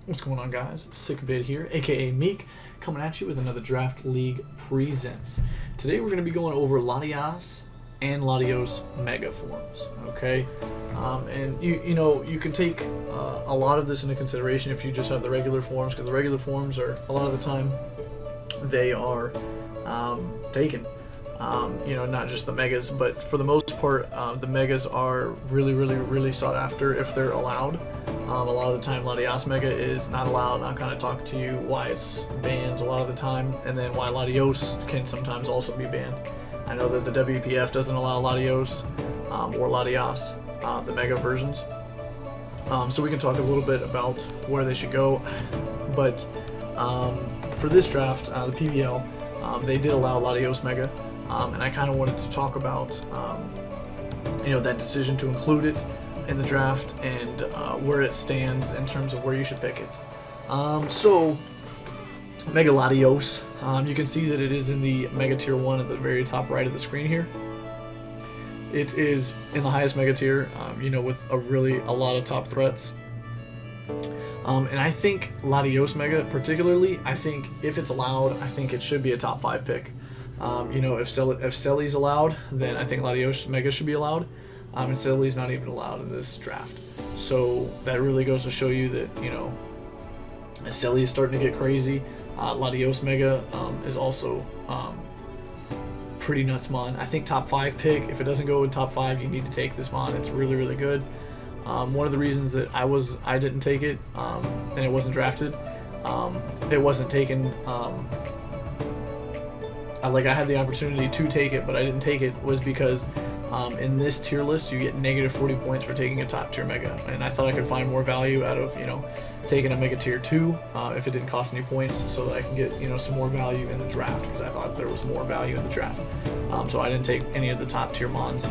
What's going on, guys? Sick Bid here, aka Meek, coming at you with another Draft League Presents. Today we're going to be going over Latias and Latios mega forms. Okay, and you can take a lot of this into consideration if you just have the regular forms, because the regular forms are a lot of the time they are taken. Not just the megas, but for the most part, the megas are really sought after if they're allowed. A lot of the time, Latias Mega is not allowed. I'll kind of talk to you why it's banned a lot of the time, and then why Latios can sometimes also be banned. I know that the WPF doesn't allow Latios or Latias, the Mega versions. So we can talk a little bit about where they should go. But for this draft, the PBL, they did allow Latios Mega, and I kind of wanted to talk about that decision to include it in the draft and where it stands in terms of where you should pick it. So Megaladios, you can see that it is in the Mega Tier 1 at the very top right of the screen here. It is in the highest Mega Tier, with a lot of top threats. And I think Latios Mega particularly, I think if it's allowed, I think it should be a top 5 pick. If Selly's allowed, then I think Latios Mega should be allowed. And Selly's not even allowed in this draft. So that really goes to show you that, Selly is starting to get crazy. Latios Mega is also pretty nuts mon. I think top 5 pick. If it doesn't go in top 5, you need to take this mon. It's really good. One of the reasons that I didn't take it and it wasn't drafted, it wasn't taken. I had the opportunity to take it, but I didn't take it, was because in this tier list you get negative 40 points for taking a top tier mega, and I thought I could find more value out of taking a mega tier 2 if it didn't cost any points, so that I can get some more value in the draft, because I thought there was more value in the draft. So I didn't take any of the top tier mons.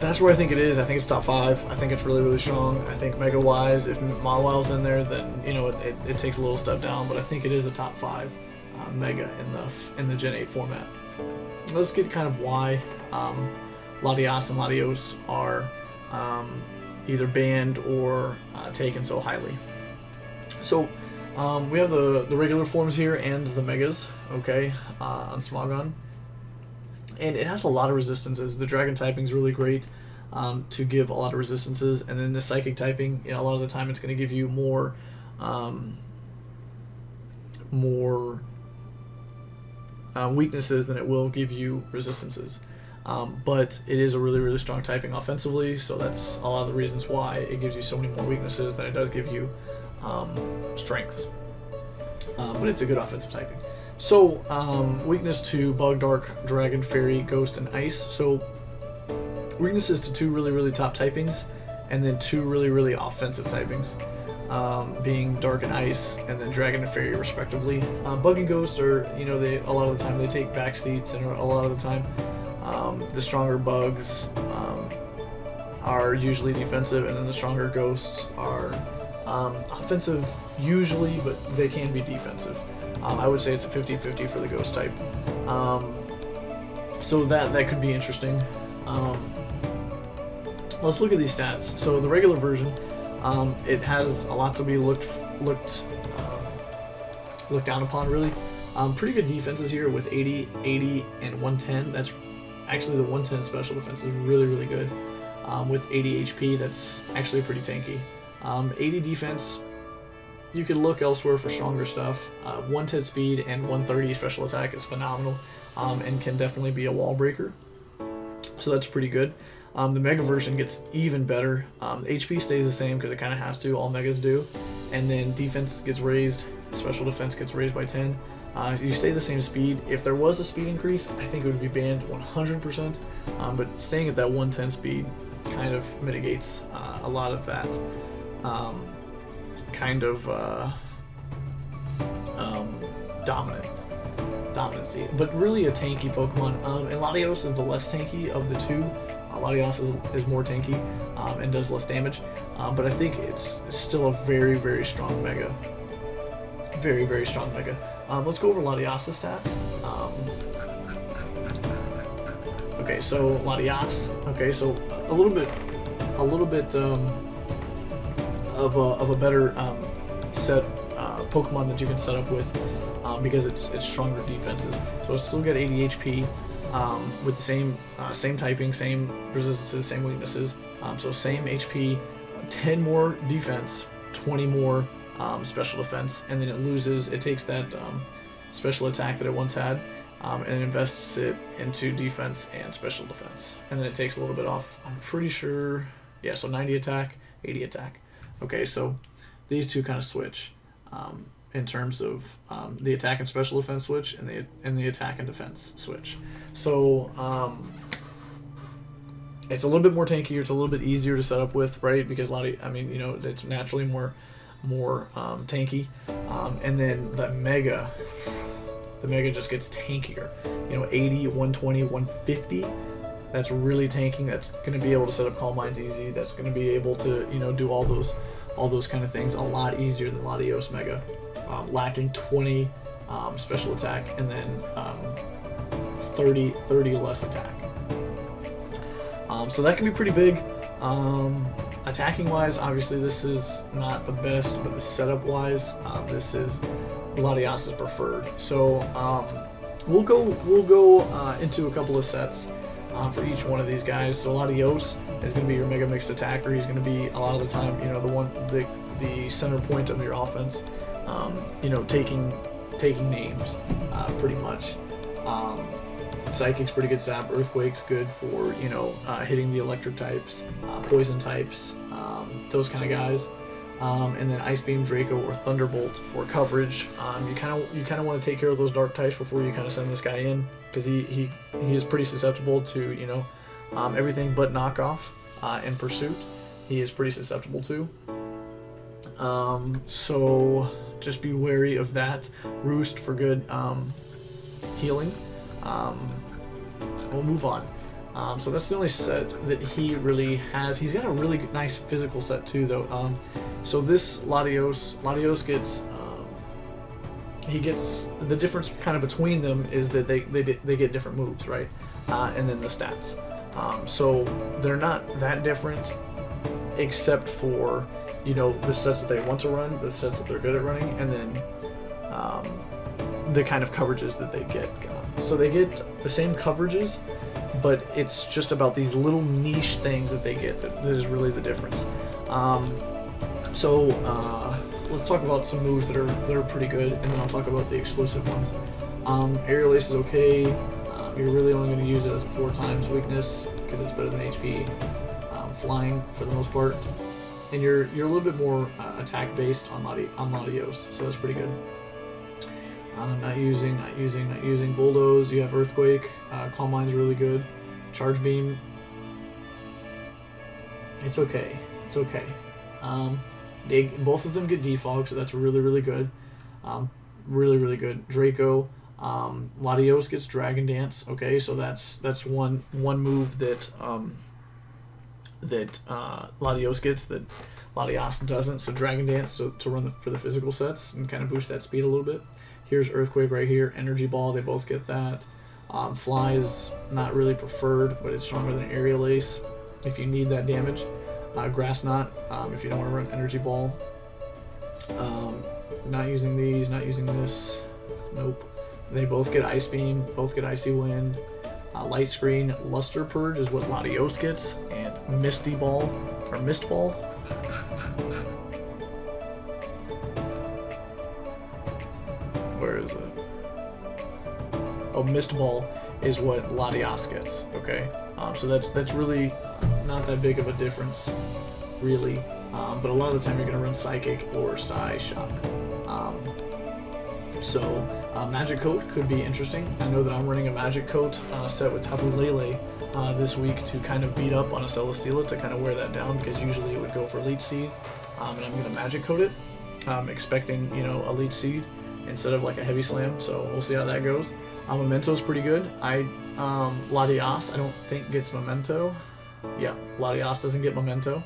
That's where I think it is. I think it's top 5. I think it's really strong. I think mega wise, if Monowell's in there, then it takes a little step down, but I think it is a top 5 mega in the Gen 8 format. Let's get kind of why Latias and Latios are either banned or taken so highly. So we have the regular forms here and the megas, okay, on Smogon. And it has a lot of resistances. The dragon typing is really great to give a lot of resistances, and then the psychic typing, a lot of the time it's going to give you more weaknesses than it will give you resistances. But it is a really strong typing offensively, so that's a lot of the reasons why it gives you so many more weaknesses than it does give you strengths. But it's a good offensive typing. So, weakness to Bug, Dark, Dragon, Fairy, Ghost, and Ice. So, weaknesses to 2 really top typings, and then 2 really offensive typings, being Dark and Ice, and then Dragon and Fairy, respectively. Bug and Ghost are, a lot of the time they take back seats, and a lot of the time the stronger Bugs are usually defensive, and then the stronger Ghosts are offensive usually, but they can be defensive. I would say it's a 50-50 for the Ghost type. So that could be interesting. Let's look at these stats. So the regular version, it has a lot to be looked down upon, really. Pretty good defenses here with 80, 80, and 110. That's actually the 110 special defense is really good. With 80 HP, that's actually pretty tanky. 80 defense, you could look elsewhere for stronger stuff. 110 speed and 130 special attack is phenomenal, and can definitely be a wall breaker. So that's pretty good. The mega version gets even better. HP stays the same because it kind of has to. All megas do. And then defense gets raised. Special defense gets raised by 10. You stay the same speed. If there was a speed increase, I think it would be banned 100%. But staying at that 110 speed kind of mitigates a lot of that dominancy, but really a tanky Pokemon. And Latios is the less tanky of the 2. Latios is more tanky and does less damage, but I think it's still a very strong mega. Very strong mega. Let's go over Latias stats. Okay, so Latias. Okay, so a little bit of a better set Pokemon that you can set up with, because it's stronger defenses. So it's still got 80 HP with the same typing, same resistances, same weaknesses. So same HP, 10 more defense, 20 more special defense, and then it takes that special attack that it once had, and invests it into defense and special defense, and then it takes a little bit off. I'm pretty sure, yeah. So 90 attack, 80 attack. Okay, so these two kind of switch in terms of the attack and special defense switch, and the attack and defense switch. So it's a little bit more tankier. It's a little bit easier to set up with, right? Because it's naturally more tanky, and then the Mega just gets tankier. 80, 120, 150. That's really tanking. That's going to be able to set up Calm Minds easy. That's going to be able to do all those kind of things a lot easier than Latios Mega, lacking 20 special attack, and then 30 less attack. So that can be pretty big. Attacking wise, obviously this is not the best, but the setup wise, this is Latias' preferred. So we'll go into a couple of sets for each one of these guys. So Latios is going to be your Mega Mixed attacker. He's going to be a lot of the time, the center point of your offense. Taking names, pretty much. Psychic's pretty good stat. Earthquake's good for hitting the electric types, poison types, those kind of guys. And then Ice Beam, Draco, or Thunderbolt for coverage. You kind of want to take care of those dark types before you kind of send this guy in, because he is pretty susceptible to everything but knockoff and pursuit. He is pretty susceptible to. So just be wary of that. Roost for good healing. We'll move on. So that's the only set that he really has. He's got a really nice physical set too, though. So this Latios gets, he gets, the difference kind of between them is that they get different moves, right? And then the stats. So they're not that different, except for the sets that they want to run, the sets that they're good at running, and then the kind of coverages that they get. So they get the same coverages, but it's just about these little niche things that they get that is really the difference. So let's talk about some moves that are pretty good, and then I'll talk about the exclusive ones. Aerial Ace is okay. You're really only going to use it as a 4 times weakness because it's better than HP. Flying for the most part, and you're a little bit more attack based on Latios, so that's pretty good. Not using Bulldoze. You have Earthquake. Calm Mind's really good. Charge Beam. It's okay. Both of them get Defog, so that's really good. Really good. Draco. Latios gets Dragon Dance. Okay, so that's one move that Latios gets that Latias doesn't. So Dragon Dance to run for the physical sets and kind of boost that speed a little bit. Here's Earthquake right here. Energy Ball, they both get that. Fly is not really preferred, but it's stronger than Aerial Ace if you need that damage. Grass Knot, if you don't want to run Energy Ball. Not using these, not using this. Nope. They both get Ice Beam, both get Icy Wind. Light Screen, Luster Purge is what Latios gets, and Misty Ball, or Mist Ball. Where is it? Oh, Mist Ball is what Latias gets. Okay, so that's really not that big of a difference, really. But a lot of the time you're gonna run Psychic or Psy Shock. Magic Coat could be interesting. I know that I'm running a Magic Coat set with Tapu Lele this week to kind of beat up on a Celesteela to kind of wear that down, because usually it would go for Leech Seed, and I'm gonna Magic Coat it, expecting a Leech Seed instead of like a Heavy Slam. So we'll see how that goes. Memento's pretty good. Latias I don't think gets Memento. Yeah, Latias doesn't get Memento.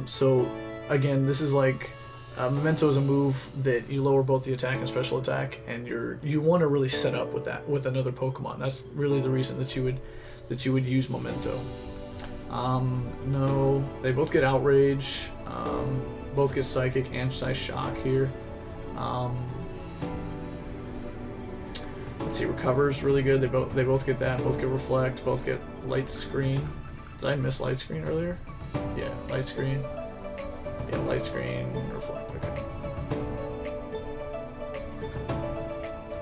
So again, this is like Memento is a move that you lower both the attack and special attack, and you want to really set up with that with another Pokemon. That's really the reason that you would use Memento. No, they both get Outrage, both get Psychic, Anti-Shock here. Let's see, Recover's really good. They both get that. Both get Reflect. Both get Light Screen. Did I miss Light Screen earlier? Yeah, Light Screen. Yeah, Light Screen, Reflect. Okay.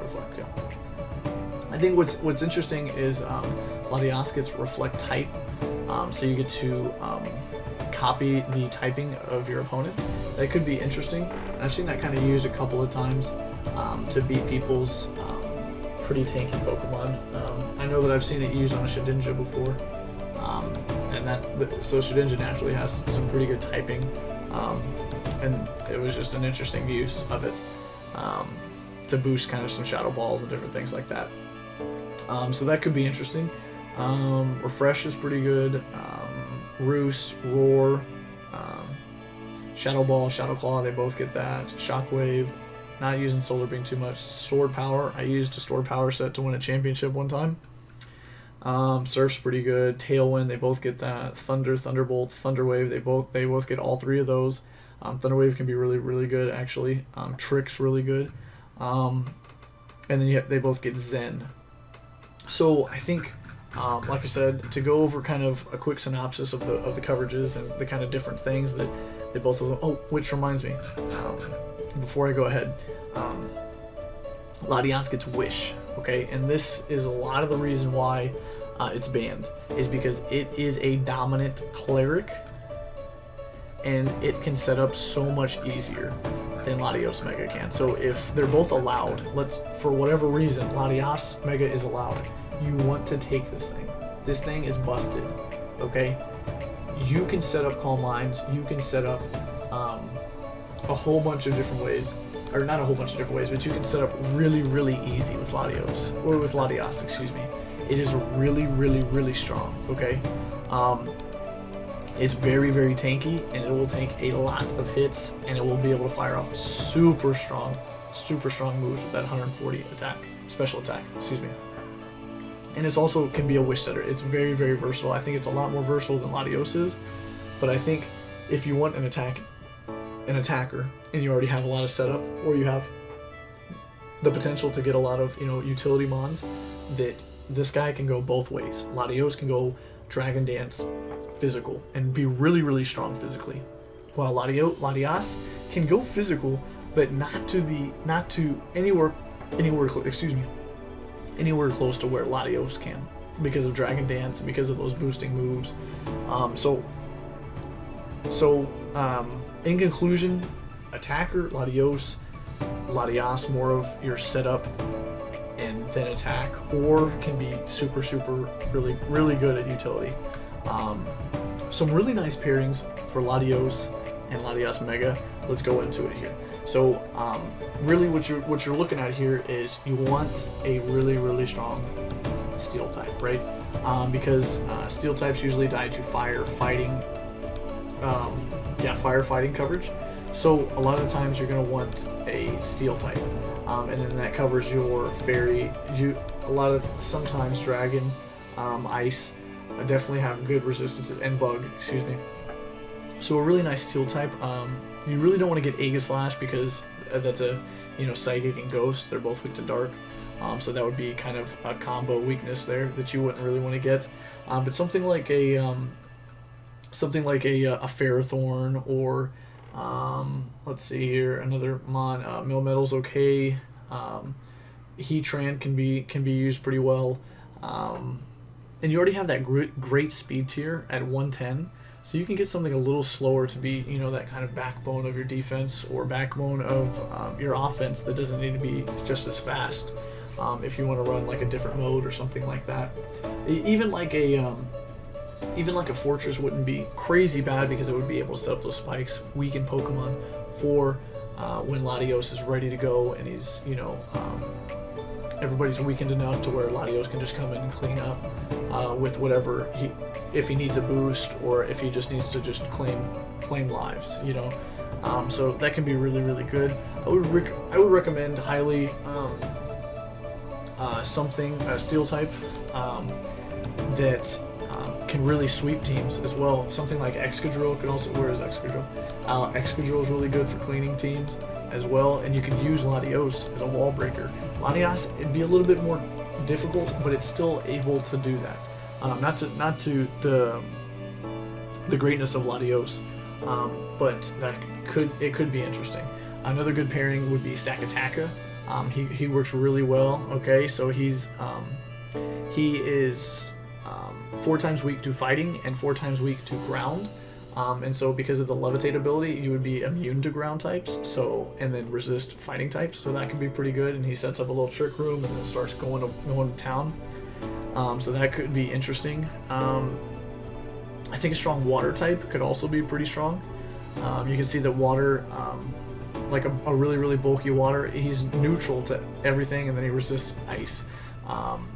Reflect. Yeah. I think what's interesting is Latias gets Reflect type, so you get to copy the typing of your opponent. That could be interesting. I've seen that kind of used a couple of times to beat people's pretty tanky Pokemon. I know that I've seen it used on a Shedinja before, so Shedinja naturally has some pretty good typing, and it was just an interesting use of it to boost kind of some Shadow Balls and different things like that. So that could be interesting. Refresh is pretty good. Roost, Roar, Shadow Ball, Shadow Claw, they both get that. Shockwave, not using Solar Beam too much. Sword Power, I used a Sword Power set to win a championship one time. Surf's pretty good. Tailwind, they both get that. Thunder, Thunderbolt, Thunderwave, they both get all three of those. Thunderwave can be really, really good actually. Trick's really good. And then they both get Zen. So I think, like I said, to go over kind of a quick synopsis of the coverages and the kind of different things that they both of them. Oh, which reminds me, before I go ahead, Latias gets Wish. Okay, and this is a lot of the reason why it's banned is because it is a dominant cleric, and it can set up so much easier than Latios Mega can. So if they're both allowed, for whatever reason, Latias Mega is allowed, you want to take this thing. This thing is busted, okay? You can set up Calm Minds, you can set up a whole bunch of different ways, or not a whole bunch of different ways, but you can set up really, really easy with Latias, excuse me. It is really, really, really strong, okay? It's very, very tanky, and it will take a lot of hits, and it will be able to fire off super strong moves with that 140 attack, special attack, excuse me. And it's also can be a wish setter. It's very, very versatile. I think it's a lot more versatile than Latios is, but I think if you want an attacker, and you already have a lot of setup, or you have the potential to get a lot of utility mons, that this guy can go both ways. Latios can go Dragon Dance physical and be really, really strong physically, while Latias can go physical, but not to anywhere close to where Latios can, because of Dragon Dance and because of those boosting moves. In conclusion, attacker Latias more of your setup and then attack, or can be super, really, really good at utility. Some really nice pairings for Latios and Latias Mega. Let's go into it here. So really what you're looking at here is you want a really, really strong steel type, right? Because steel types usually die to firefighting coverage. So a lot of the times you're going to want a steel type, and then that covers your fairy. Sometimes dragon, ice, definitely have good resistances, and bug, excuse me. So a really nice steel type. You really don't want to get Aegislash because that's a psychic and ghost. They're both weak to dark. So that would be kind of a combo weakness there that you wouldn't really want to get. But something like a Ferrothorn, or let's see here, another mon. Melmetal's okay. Heatran can be used pretty well. And you already have that great speed tier at 110. So you can get something a little slower to be, that kind of backbone of your defense, or backbone of your offense that doesn't need to be just as fast. If you want to run like a different mode or something like that. Even like a Fortress wouldn't be crazy bad, because it would be able to set up those spikes, weaken Pokemon for when Latios is ready to go, and he's, everybody's weakened enough to where Latios can just come in and clean up with whatever if he needs a boost, or if he just needs to just claim lives, so that can be really, really good. I would recommend highly a steel type that can really sweep teams as well. Something like Excadrill could also. Where is Excadrill? Excadrill is really good for cleaning teams as well, and you could use Latios as a wall breaker. Latias, it'd be a little bit more difficult, but it's still able to do that. Not to the greatness of Latios, but it could be interesting. Another good pairing would be Stakataka. He works really well. Okay, so he is 4 times weak to fighting and 4 times weak to ground. And so because of the levitate ability, you would be immune to ground types, and then resist fighting types, so that could be pretty good. And he sets up a little trick room and then starts going to town. So that could be interesting. I think a strong water type could also be pretty strong. You can see that water, like a really, really bulky water, he's neutral to everything, and then he resists ice.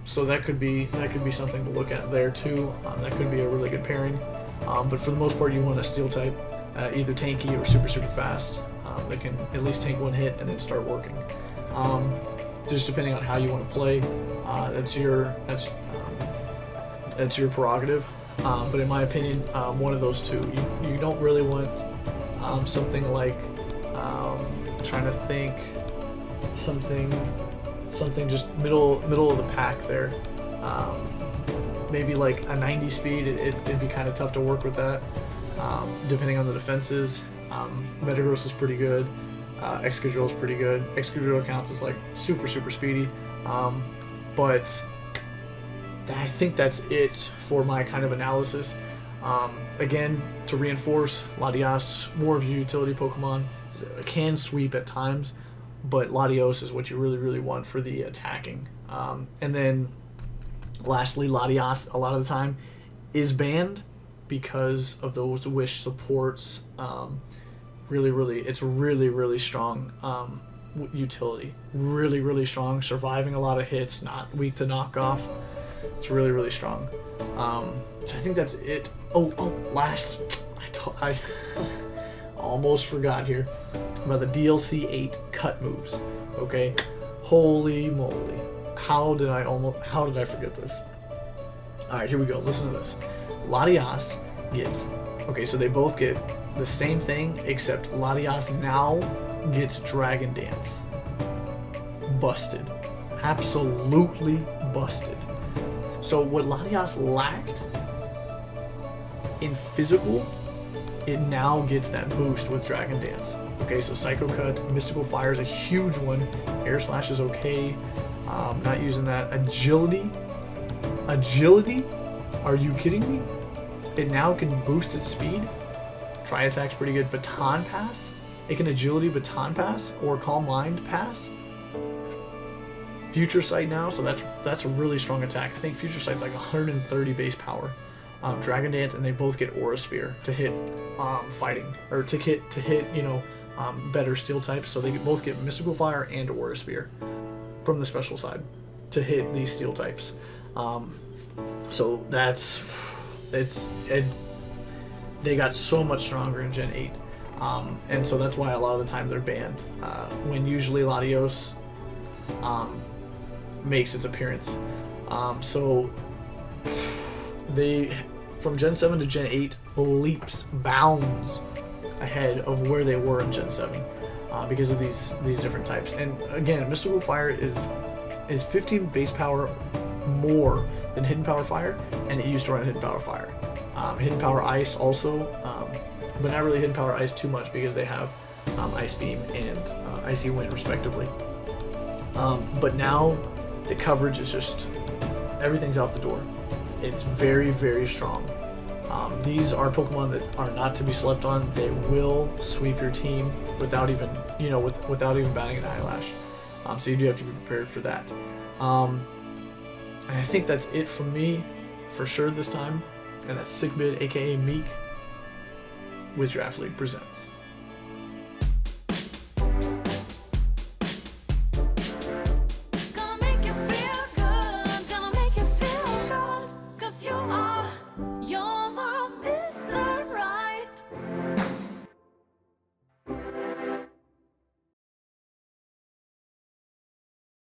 So that could be something to look at there too. That could be a really good pairing. But for the most part, you want a steel type, either tanky or super, super fast, that can at least tank 1 hit and then start working. Just depending on how you want to play, that's your prerogative. But in my opinion, one of those two. You don't really want something like, trying to think, something just middle of the pack there. Maybe like a 90 speed, it'd be kind of tough to work with that, depending on the defenses. Metagross is pretty good. Excadrill is pretty good. Excadrill counts as like super, super speedy. But I think that's it for my kind of analysis. Again, to reinforce, Latias, more of your utility Pokemon, can sweep at times, but Latios is what you really, really want for the attacking. And then lastly, Latias, a lot of the time, is banned because of those wish supports. It's really strong utility. Really, really strong, surviving a lot of hits, not weak to knockoff. It's really, really strong. So I think that's it. Last, I almost forgot here about the DLC 8 cut moves. Okay, holy moly, how did I forget this? All right, here we go. Listen to this. Latias gets, so they both get the same thing, except Latias now gets Dragon Dance. Busted, absolutely busted. So what Latias lacked in physical, it now gets that boost with Dragon Dance. Okay, so Psycho Cut, Mystical Fire is a huge one. Air Slash is okay. Not using that. Agility? Are you kidding me? It now can boost its speed. Tri Attack's pretty good. Baton Pass? It can Agility Baton Pass or Calm Mind Pass. Future Sight now, so that's a really strong attack. I think Future Sight's like 130 base power. Dragon Dance, and they both get Aura Sphere to hit fighting, or to hit better steel types. So they both get Mystical Fire and Aura Sphere from the special side to hit these steel types. So they got so much stronger in Gen 8, and so that's why a lot of the time they're banned. When usually Latios makes its appearance. So they, from Gen 7 to Gen 8, leaps, bounds ahead of where they were in Gen 7 because of these different types. And again, Mystical Fire is 15 base power more than Hidden Power Fire, and it used to run Hidden Power Fire. Hidden Power Ice also, but not really Hidden Power Ice too much because they have Ice Beam and Icy Wind respectively. But now the coverage is just, everything's out the door. It's very, very strong. These are Pokemon that are not to be slept on. They will sweep your team without even, without even batting an eyelash. So you do have to be prepared for that. And I think that's it from me for sure this time. And that's Sickbid, aka Meek, with Draft League Presents.